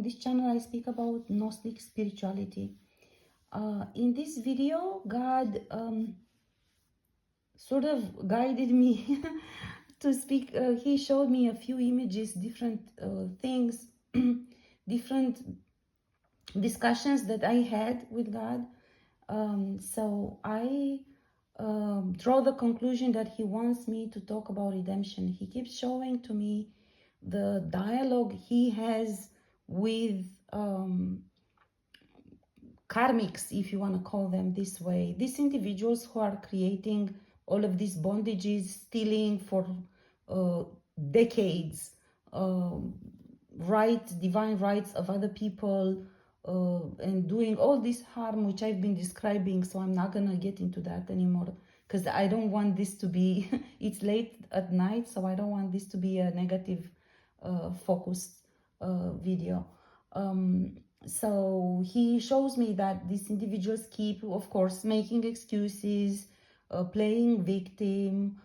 this channel I speak about Gnostic spirituality. In this video, God sort of guided me to speak. He showed me a few images, different things, different discussions that I had with God. So I draw the conclusion that He wants me to talk about redemption. He keeps showing to me the dialogue He has with karmics, if you want to call them this way, these individuals who are creating all of these bondages, stealing for decades, divine rights of other people, and doing all this harm which I've been describing. So I'm not gonna get into that anymore, because I don't want this to be it's late at night, so I don't want this to be a negative focused video. So he shows me that these individuals keep, of course, making excuses, playing victim,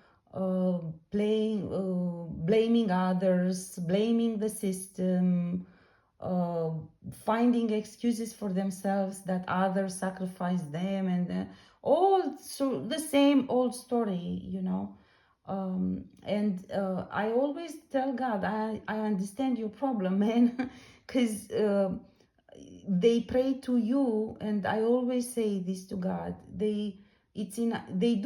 blaming others, blaming the system, finding excuses for themselves that others sacrifice them, and all so the same old story, you know. And I always tell God, I understand your problem, man, because they pray to you, and I always say this to God, they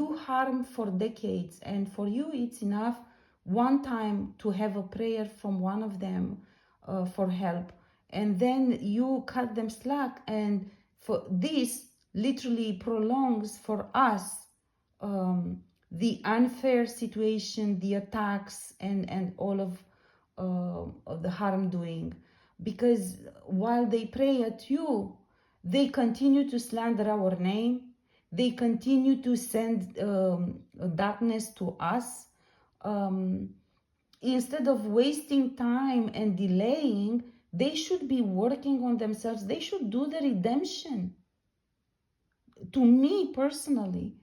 do harm for decades, and for you it's enough one time to have a prayer from one of them for help, and then you cut them slack, and for this literally prolongs for us the unfair situation, the attacks, and all of the harm doing. Because while they pray at you, they continue to slander our name, they continue to send darkness to us. Instead of wasting time and delaying, they should be working on themselves. They should do the redemption. To me personally,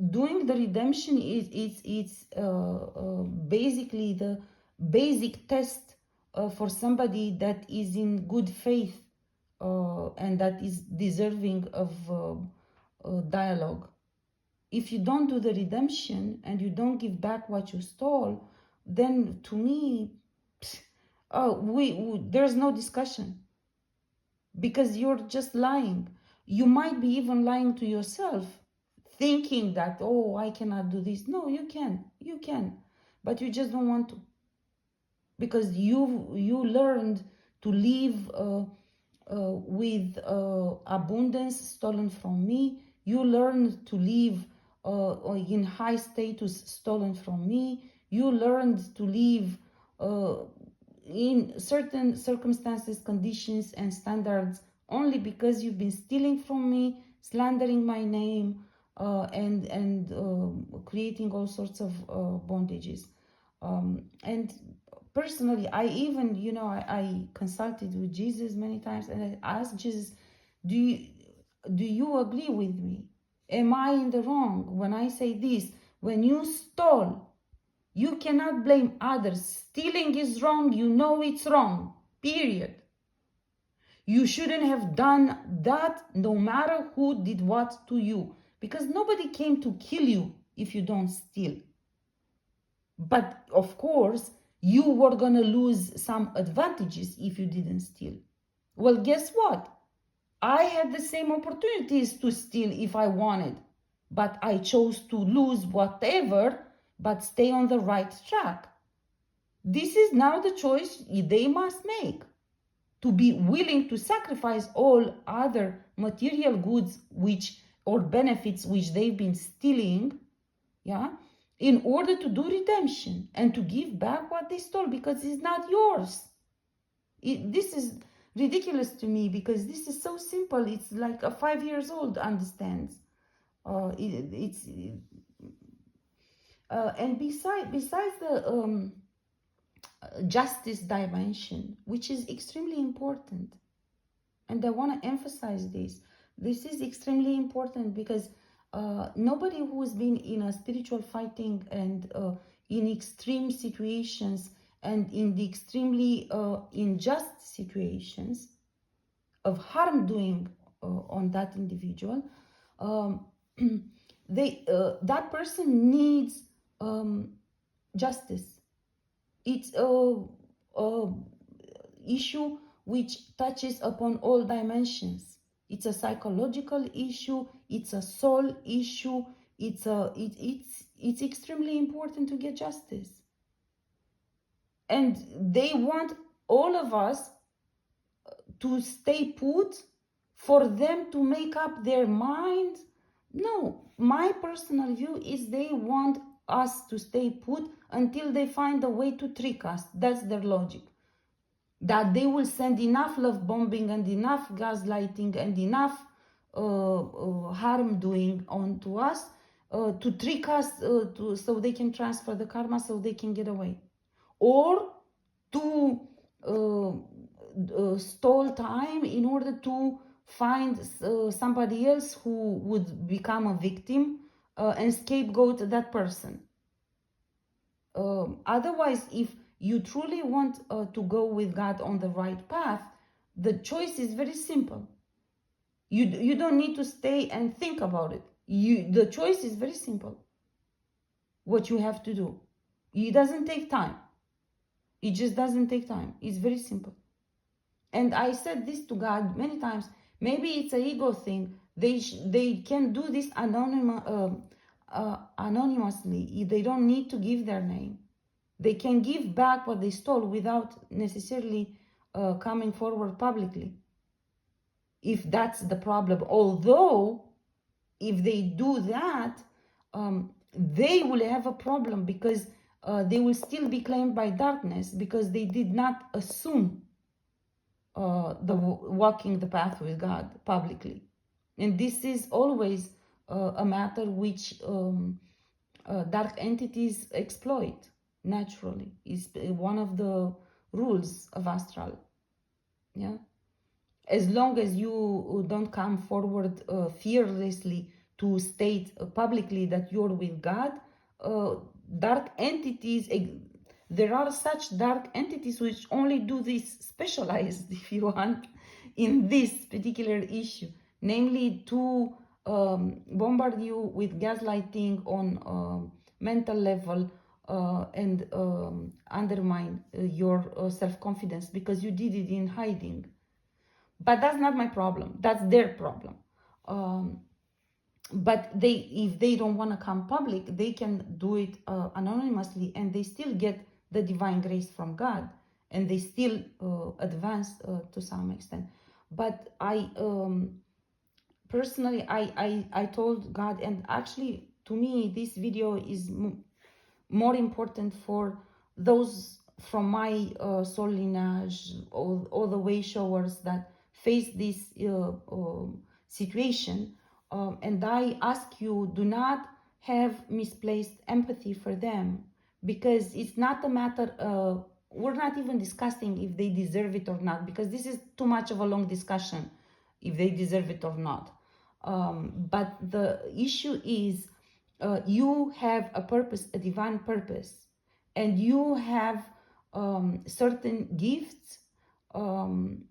doing the redemption is basically the basic test for somebody that is in good faith and that is deserving of dialogue. If you don't do the redemption and you don't give back what you stole, then to me, there's no discussion, because you're just lying. You might be even lying to yourself, thinking that, oh, I cannot do this. No, you can, but you just don't want to, because you learned to live with abundance stolen from me. You learned to live in high status stolen from me. You learned to live in certain circumstances, conditions, and standards only because you've been stealing from me, slandering my name, and creating all sorts of bondages. And personally, I even, you know, I consulted with Jesus many times, and I asked Jesus, do you agree with me? Am I in the wrong when I say this? When you stole, you cannot blame others. Stealing is wrong. You know it's wrong. Period. You shouldn't have done that, no matter who did what to you, because nobody came to kill you if you don't steal. But of course, you were gonna lose some advantages if you didn't steal. Well, guess what? I had the same opportunities to steal if I wanted, but I chose to lose whatever, but stay on the right track. This is now the choice they must make, to be willing to sacrifice all other material goods or benefits which they've been stealing, yeah, in order to do redemption and to give back what they stole, because it's not yours. This is ridiculous to me, because this is so simple. It's like a 5 years old understands. And besides the justice dimension, which is extremely important, and I want to emphasize this. This is extremely important because nobody who's been in a spiritual fighting and in extreme situations and in the extremely unjust situations of harm doing on that individual, um, that person needs justice. It's a issue which touches upon all dimensions. It's a psychological issue. It's a soul issue. It's extremely important to get justice. And they want all of us to stay put, for them to make up their mind. No, my personal view is they want us to stay put until they find a way to trick us. That's their logic. That they will send enough love bombing and enough gaslighting and enough harm doing onto us to trick us so they can transfer the karma, so they can get away, or to stall time in order to find somebody else who would become a victim and scapegoat that person. Otherwise, if you truly want to go with God on the right path, the choice is very simple. You don't need to stay and think about it. The choice is very simple. What you have to do. It doesn't take time. It just doesn't take time. It's very simple. And I said this to God many times. Maybe it's an ego thing. They can do this anonymously. They don't need to give their name. They can give back what they stole without necessarily coming forward publicly, if that's the problem. Although, if they do that, they will have a problem, because they will still be claimed by darkness, because they did not assume walking the path with God publicly. And this is always a matter which dark entities exploit naturally. Is one of the rules of astral. Yeah, as long as you don't come forward fearlessly to state publicly that you're with God, dark entities, there are such dark entities which only do this specialized, if you want, in this particular issue, namely to bombard you with gaslighting on mental level and undermine your self-confidence, because you did it in hiding. But that's not my problem. That's their problem. But if they don't want to come public, they can do it anonymously, and they still get the divine grace from God, and they still advance to some extent. But I personally, I told God, and actually to me this video is more important for those from my soul lineage, all the way showers that face this situation. And I ask you, do not have misplaced empathy for them, because it's not a matter of, we're not even discussing if they deserve it or not, because this is too much of a long discussion, if they deserve it or not. But the issue is, you have a purpose, a divine purpose, and you have certain gifts, and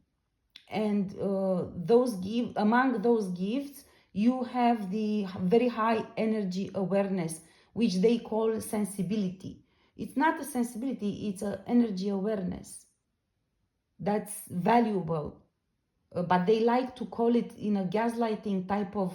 among those gifts, you have the very high energy awareness, which they call sensibility. It's not a sensibility, it's an energy awareness. That's valuable. But they like to call it in a gaslighting type of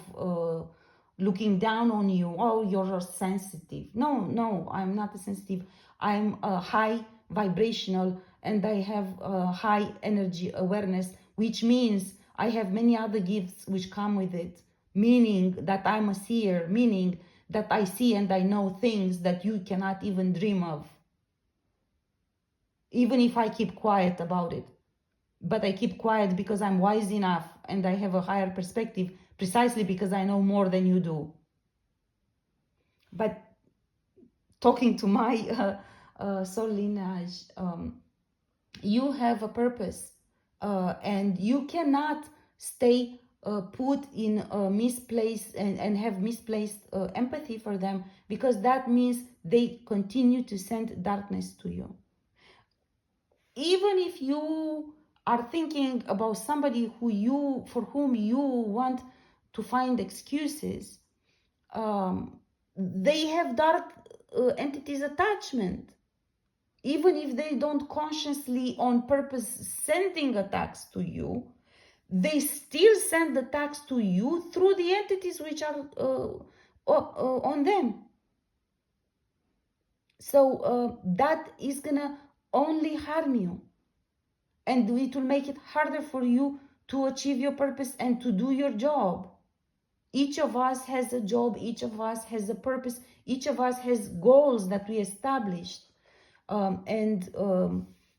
looking down on you. Oh, you're sensitive. No, I'm not a sensitive. I'm a high vibrational, and I have a high energy awareness, which means I have many other gifts which come with it, meaning that I'm a seer, meaning that I see and I know things that you cannot even dream of, even if I keep quiet about it. But I keep quiet because I'm wise enough and I have a higher perspective, precisely because I know more than you do. But talking to my soul lineage, you have a purpose, and you cannot stay put in misplaced and have misplaced empathy for them, because that means they continue to send darkness to you. even if you are thinking about somebody for whom you want to find excuses, they have dark entities attachment. Even if they don't consciously on purpose sending attacks to you, they still send attacks to you through the entities which are on them. So that is gonna only harm you, and it will make it harder for you to achieve your purpose and to do your job. Each of us has a job, each of us has a purpose, each of us has goals that we established. And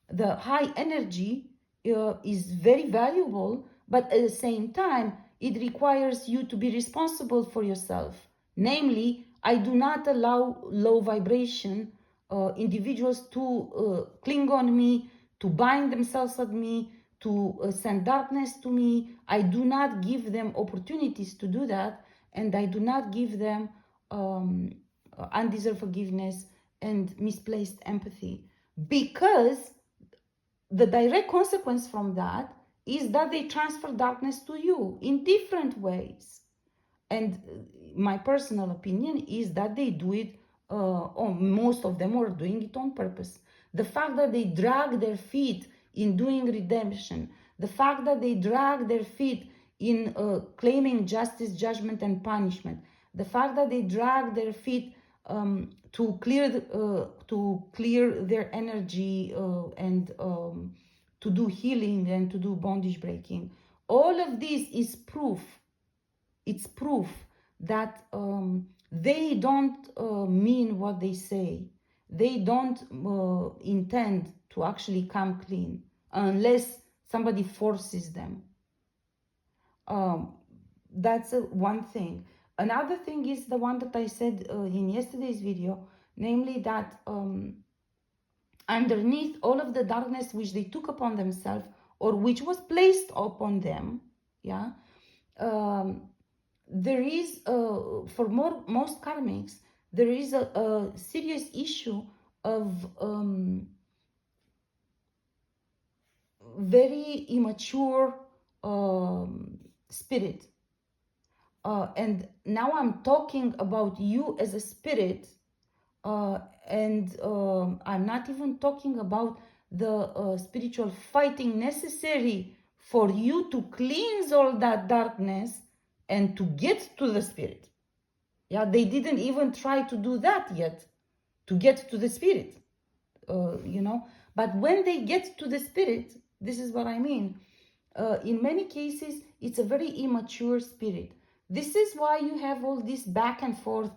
the high energy is very valuable, but at the same time, it requires you to be responsible for yourself. Namely, I do not allow low vibration individuals to cling on me, to bind themselves at me, to send darkness to me. I do not give them opportunities to do that, and I do not give them undeserved forgiveness and misplaced empathy, because the direct consequence from that is that they transfer darkness to you in different ways. And my personal opinion is that they do it, or most of them are doing it on purpose. The fact that they drag their feet in doing redemption, the fact that they drag their feet in claiming justice, judgment, and punishment, the fact that they drag their feet to clear their energy and to do healing and to do bondage breaking, all of this is proof. It's proof that they don't mean what they say. They don't intend to actually come clean unless somebody forces them. That's one thing. Another thing is the one that I said in yesterday's video, namely that underneath all of the darkness which they took upon themselves, or which was placed upon them, yeah, there is, for most karmics, there is a serious issue of very immature spirit. And now I'm talking about you as a spirit, and I'm not even talking about the spiritual fighting necessary for you to cleanse all that darkness and to get to the spirit. Yeah, they didn't even try to do that yet, to get to the spirit, But when they get to the spirit, this is what I mean. In many cases, it's a very immature spirit. This is why you have all this back and forth,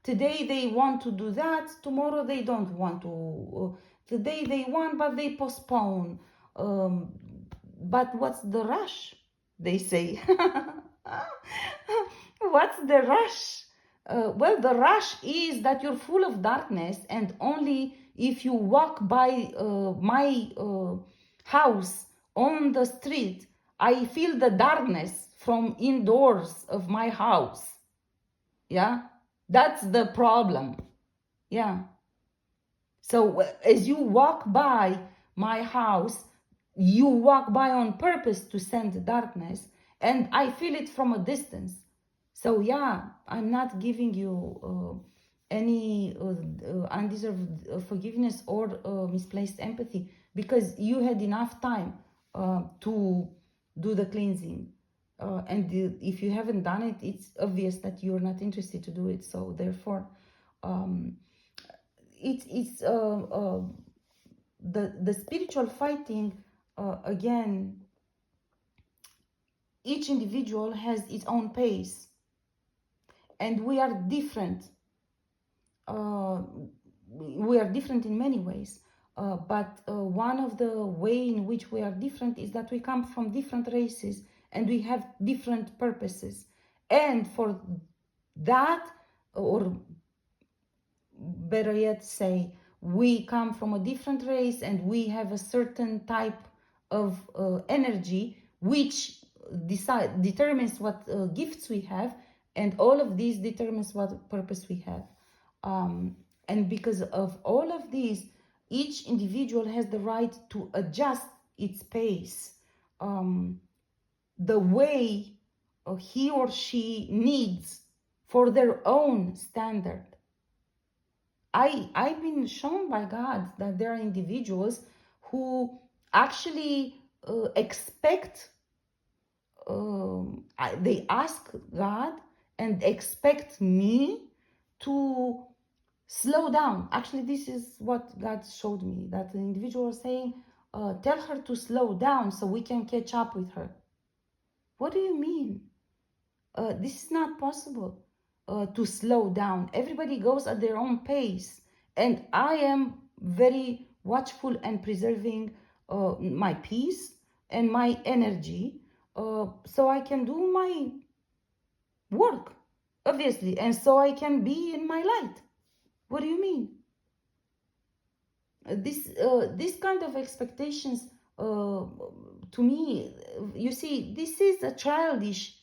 Today they want to do that, tomorrow they don't want to. Today they want, but they postpone. But what's the rush? They say. What's the rush? Well, the rush is that you're full of darkness, and only if you walk by my house on the street, I feel the darkness from indoors of my house. Yeah, that's the problem. Yeah. So as you walk by my house, you walk by on purpose to send darkness, and I feel it from a distance. So yeah, I'm not giving you any undeserved forgiveness or misplaced empathy, because you had enough time to do the cleansing. And if you haven't done it, it's obvious that you're not interested to do it. So therefore, it's the spiritual fighting, again, each individual has its own pace, and we are different. We are different in many ways, but one of the way in which we are different is that we come from different races and we have different purposes, and for that, or better yet say, we come from a different race and we have a certain type of energy which determines what gifts we have, and all of these determines what purpose we have. And because of all of these, each individual has the right to adjust its pace, the way he or she needs for their own standard. I've been shown by God that there are individuals who actually expect, they ask God and expect me to slow down. Actually, this is what God showed me, that the individual was saying, tell her to slow down so we can catch up with her. What do you mean? This is not possible to slow down. Everybody goes at their own pace. And I am very watchful and preserving my peace and my energy so I can do my work, obviously, and so I can be in my light. What do you mean? This kind of expectations, to me, you see, this is a childish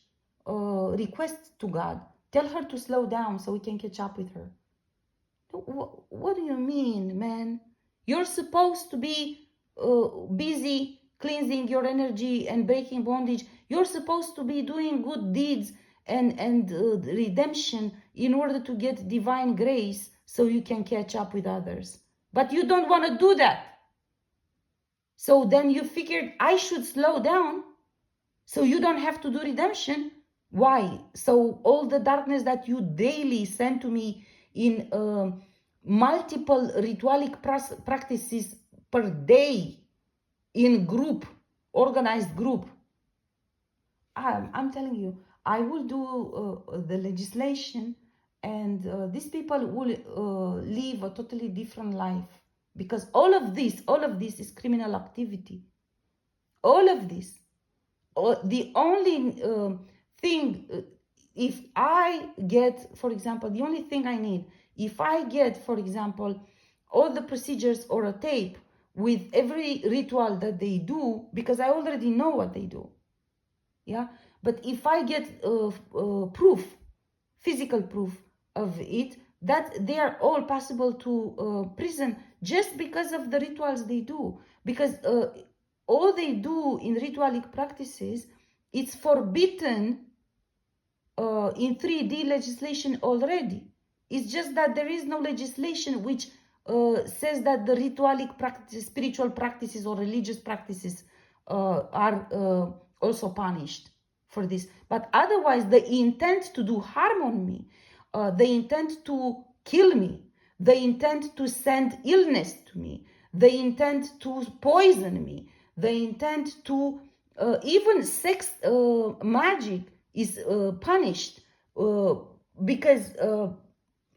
request to God. Tell her to slow down so we can catch up with her. What do you mean, man? You're supposed to be busy cleansing your energy and breaking bondage. You're supposed to be doing good deeds and redemption in order to get divine grace so you can catch up with others. But you don't want to do that. So then you figured I should slow down so you don't have to do redemption. Why? So all the darkness that you daily send to me in multiple ritualic practices per day in group, organized group. I'm telling you, I will do the legislation, and these people will live a totally different life, because all of this is criminal activity. All of this. The only thing, if I get, for example, the only thing I need, if I get, for example, all the procedures or a tape with every ritual that they do, because I already know what they do. Yeah, but if I get proof, physical proof of it, that they are all possible to prison just because of the rituals they do. Because all they do in ritualic practices, it's forbidden in 3D legislation already. It's just that there is no legislation which says that the ritualic practices, spiritual practices or religious practices are also punished for this. But otherwise, the intent to do harm on me, the intent to kill me, the intent to send illness to me, the intent to poison me, the intent to even sex magic is punished because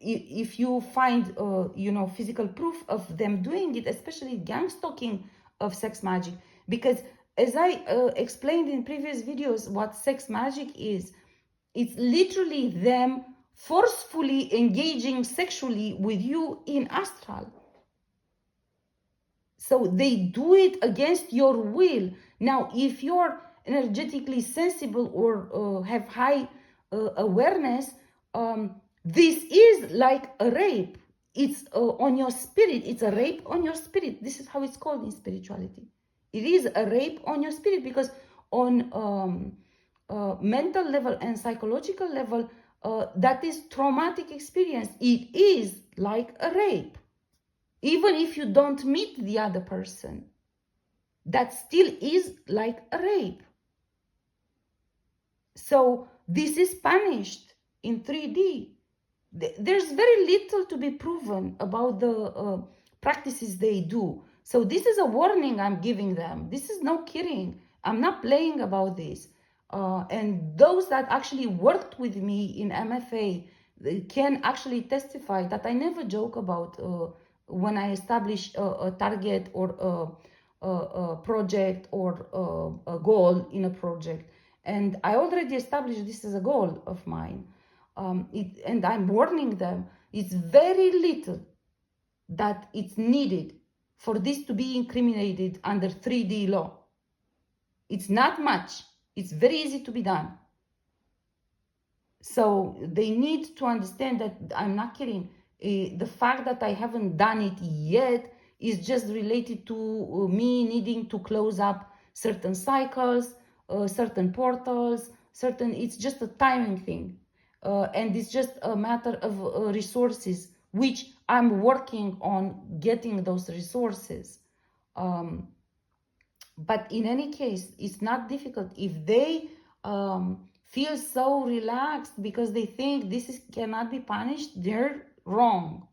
if you find physical proof of them doing it, especially gang stalking of sex magic, because as I explained in previous videos, what sex magic is, it's literally them forcefully engaging sexually with you in astral. So they do it against your will. Now, if you're energetically sensible or have high awareness, this is like a rape. It's on your spirit. It's a rape on your spirit. This is how it's called in spirituality. It is a rape on your spirit, because on mental level and psychological level, that is traumatic experience. It is like a rape. Even if you don't meet the other person, that still is like a rape. So this is punished in 3D. There's very little to be proven about the practices they do. So this is a warning I'm giving them. This is no kidding. I'm not playing about this. And those that actually worked with me in MFA, they can actually testify that I never joke about when I establish a target or a project or a goal in a project. And I already established this as a goal of mine. And I'm warning them, it's very little that it's needed for this to be incriminated under 3D law. It's not much. It's very easy to be done. So they need to understand that I'm not kidding. The fact that I haven't done it yet It's just related to me needing to close up certain cycles, certain portals, it's just a timing thing. And it's just a matter of resources, which I'm working on getting those resources. But in any case, it's not difficult. If they feel so relaxed because they think cannot be punished, they're wrong.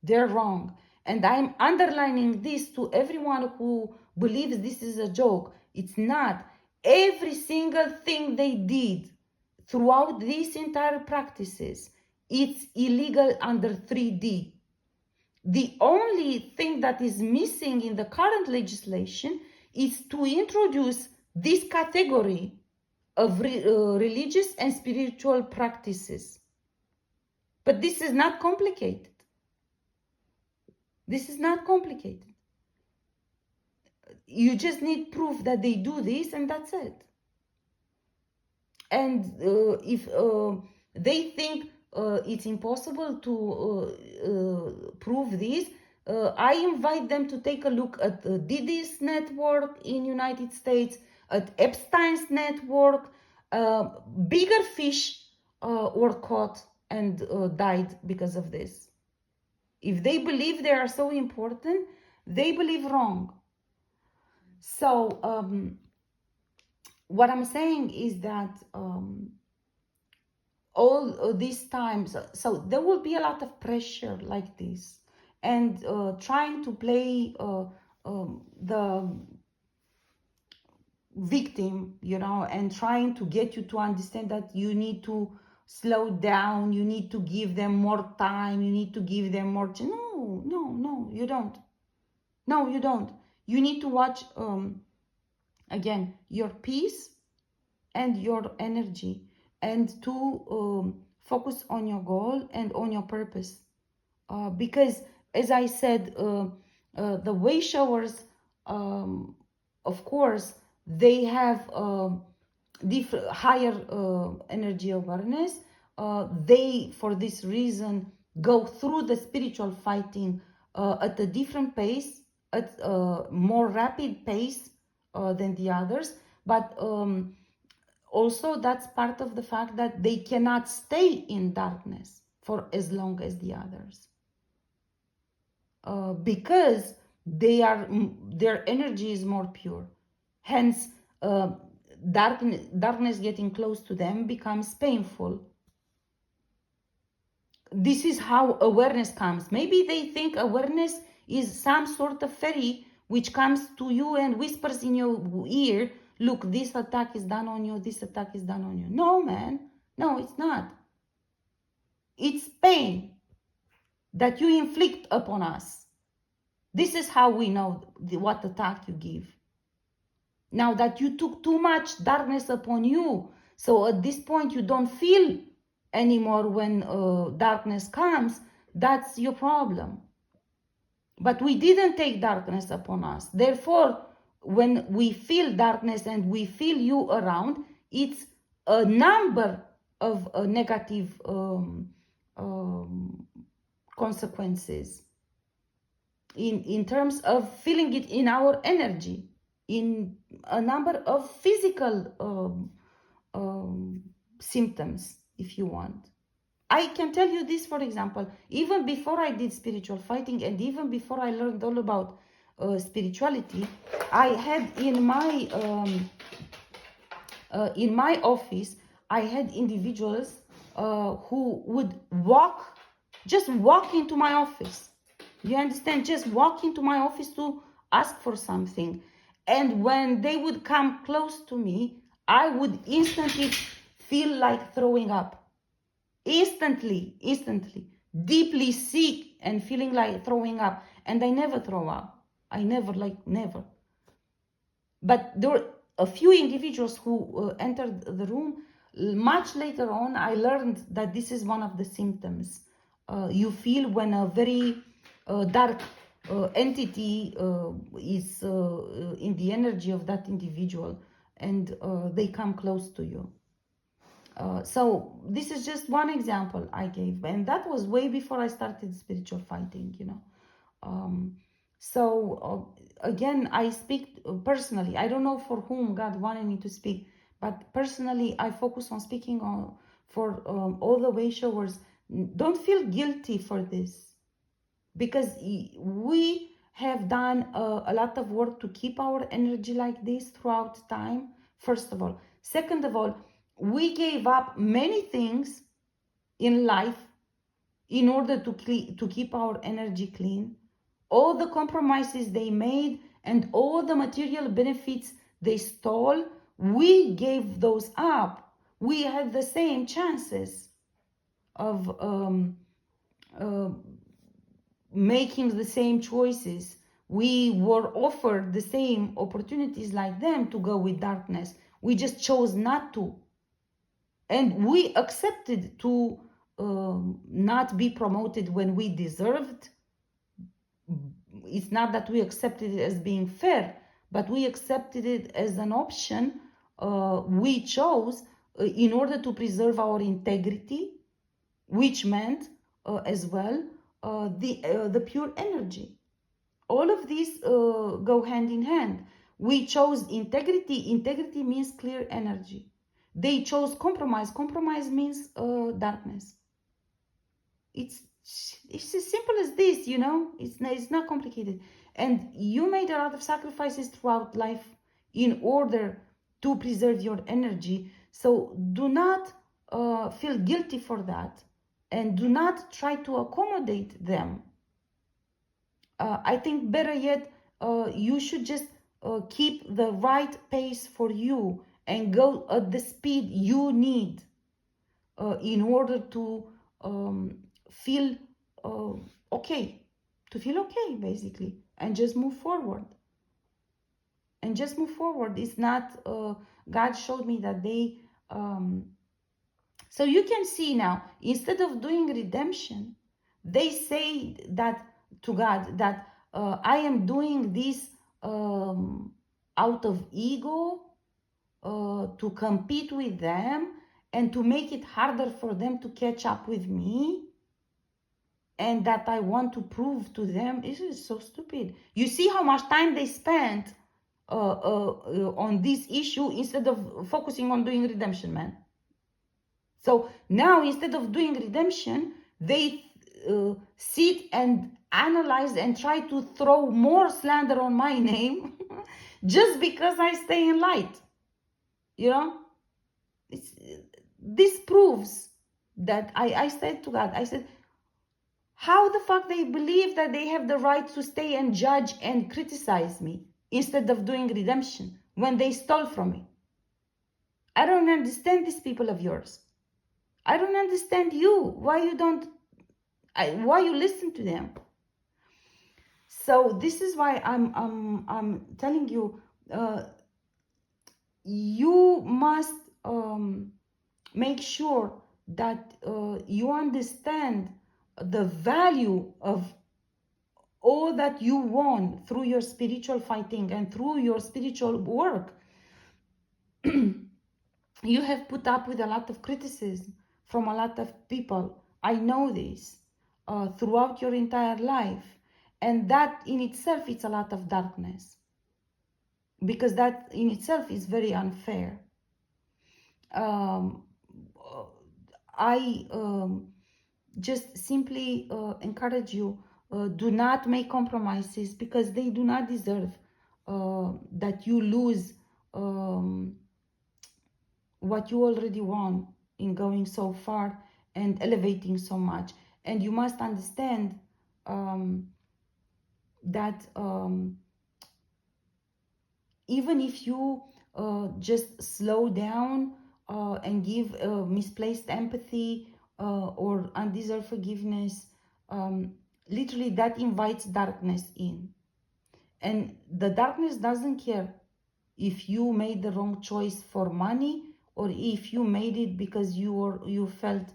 They're wrong. And I'm underlining this to everyone who believes this is a joke. It's not. Every single thing they did throughout these entire practices, it's illegal under 3D. The only thing that is missing in the current legislation is to introduce this category of religious and spiritual practices. But this is not complicated. This is not complicated. You just need proof that they do this, and that's it. And if they think it's impossible to prove this, I invite them to take a look at Didi's network in United States, at Epstein's network. Bigger fish were caught and died because of this. If they believe they are so important, they believe wrong. So what I'm saying is that all these times, so there will be a lot of pressure like this, and trying to play the victim, and trying to get you to understand that you need to slow down, you need to give them more time, you need to give them more. No, you don't. No, you don't. You need to watch again your peace and your energy, and to focus on your goal and on your purpose, because as I said, the way showers, of course, they have different higher energy awareness. They, for this reason, go through the spiritual fighting at a different pace, at a more rapid pace than the others. But also that's part of the fact that they cannot stay in darkness for as long as the others, because their energy is more pure. Hence, darkness getting close to them becomes painful. This is how awareness comes. Maybe they think awareness is some sort of fairy which comes to you and whispers in your ear, look, this attack is done on you, this attack is done on you. No, man. No, it's not. It's pain that you inflict upon us. This is how we know what attack you give. Now that you took too much darkness upon you, so at this point you don't feel anymore when darkness comes, that's your problem. But we didn't take darkness upon us. Therefore, when we feel darkness and we feel you around, it's a number of negative consequences in terms of feeling it in our energy, in a number of physical symptoms, if you want. I can tell you this, for example, even before I did spiritual fighting, and even before I learned all about spirituality, I had in my office, I had individuals who would just walk into my office. You understand? Just walk into my office to ask for something. And when they would come close to me, I would instantly feel like throwing up. Instantly, deeply sick and feeling like throwing up. And I never throw up. Never. But there were a few individuals who entered the room. Much later on, I learned that this is one of the symptoms you feel when a very dark entity is in the energy of that individual, and they come close to you. So this is just one example I gave, and that was way before I started spiritual fighting, Again, I speak personally. I don't know for whom God wanted me to speak, but personally, I focus on speaking on for all the way showers. Don't feel guilty for this, because we have done a lot of work to keep our energy like this throughout time, first of all. Second of all, we gave up many things in life in order to keep our energy clean. All the compromises they made and all the material benefits they stole, we gave those up. We had the same chances of making the same choices. We were offered the same opportunities like them to go with darkness. We just chose not to. And we accepted to not be promoted when we deserved. It's not that we accepted it as being fair, but we accepted it as an option we chose in order to preserve our integrity, which meant as well the pure energy. All of these go hand in hand. We chose integrity. Integrity means clear energy. They chose compromise. Compromise means darkness. It's as simple as this, you know. It's not complicated. And you made a lot of sacrifices throughout life in order to preserve your energy. So do not feel guilty for that, and do not try to accommodate them. I think better yet, you should just keep the right pace for you and go at the speed you need in order to feel okay, basically, and just move forward. It's not, God showed me that they, so you can see now, instead of doing redemption, they say that to God, that I am doing this out of ego, to compete with them and to make it harder for them to catch up with me, and that I want to prove to them. This is so stupid. You see how much time they spent on this issue instead of focusing on doing redemption, man. So now, instead of doing redemption, they sit and analyze and try to throw more slander on my name just because I stay in light. You know, this proves that I said to God, I said, how the fuck they believe that they have the right to stay and judge and criticize me instead of doing redemption when they stole from me? I don't understand these people of yours. I don't understand you. Why you listen to them? So this is why I'm telling you, you must make sure that you understand the value of all that you won through your spiritual fighting and through your spiritual work. You have put up with a lot of criticism from a lot of people. I know this throughout your entire life. And that in itself is a lot of darkness, because that in itself is very unfair. I just simply encourage you, do not make compromises, because they do not deserve that you lose what you already won in going so far and elevating so much. And you must understand that even if you just slow down and give misplaced empathy or undeserved forgiveness, literally that invites darkness in. And the darkness doesn't care if you made the wrong choice for money, or if you made it because you felt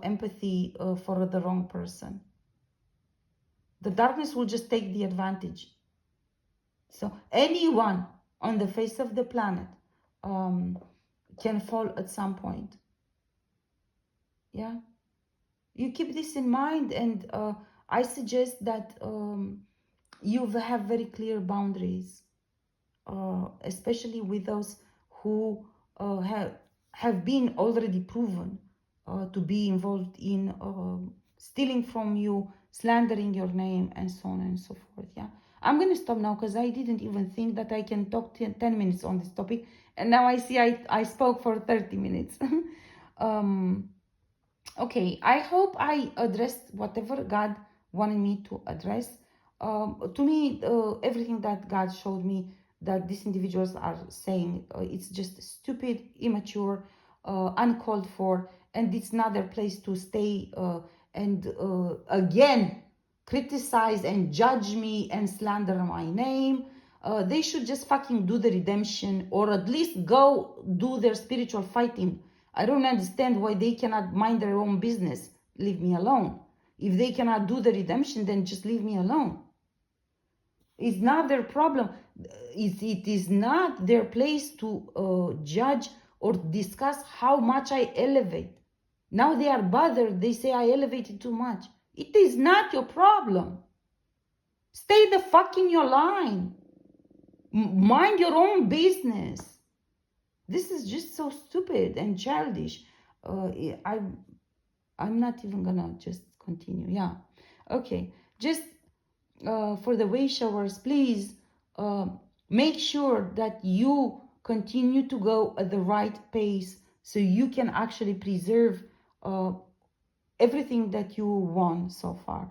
empathy for the wrong person. The darkness will just take the advantage. So anyone on the face of the planet can fall at some point. Yeah, you keep this in mind, and I suggest that you have very clear boundaries, especially with those who have been already proven to be involved in stealing from you, slandering your name, and so on and so forth. Yeah, I'm gonna stop now because I didn't even think that I can talk 10 minutes on this topic, and now I see I spoke for 30 minutes. um, okay, I hope I addressed whatever God wanted me to address. To me, everything that God showed me that these individuals are saying, it's just stupid, immature, uncalled for, and it's not their place to stay and again criticize and judge me and slander my name. They should just fucking do the redemption, or at least go do their spiritual fighting. I don't understand why they cannot mind their own business. Leave me alone. If they cannot do the redemption, then just leave me alone. It's not their problem. It is not their place to judge or discuss how much I elevate. Now they are bothered. They say I elevated too much. It is not your problem. Stay the fuck in your line. Mind your own business. This is just so stupid and childish. I'm not even gonna just continue. Yeah. Okay. Just for the way showers, please make sure that you continue to go at the right pace so you can actually preserve everything that you won so far.